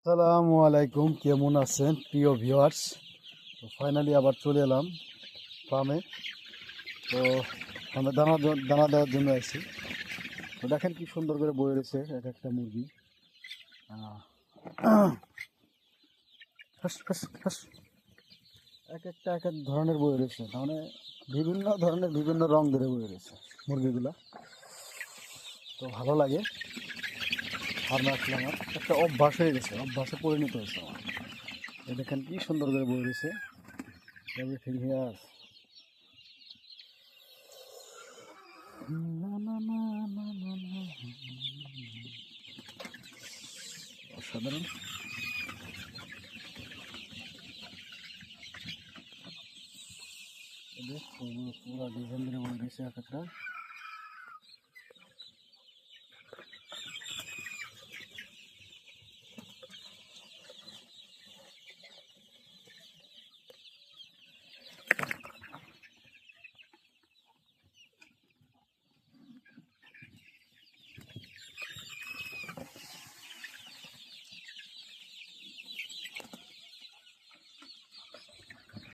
আসসালামু আলাইকুম, কেমন আছেন প্রিয় ভিউয়ার্স? তো ফাইনালি আবার চলে এলাম ফার্মে। তো আমরা দানা দেওয়ার জন্য আসছি। তো দেখেন কি সুন্দর করে বয়ে রয়েছে এক একটা মুরগি। আহ, হাস, হাস, হাস। এক একটা এক এক ধরনের বয়ে রয়েছে, তার মানে বিভিন্ন ধরনের বিভিন্ন রং ধরে বয়ে রয়েছে মুরগিগুলা। তো ভালো লাগে। ফার্মে আসলে আমার একটা অভ্যাস হয়ে গেছে, অভ্যাসে পরিণত হয়েছে আমার। এই দেখেন কি সুন্দর করে বয়ে রয়েছে। Everything here. না না না না না না, অসাধারণ। পুরো ডিজাইন করে বলে দিয়েছে এক একটা।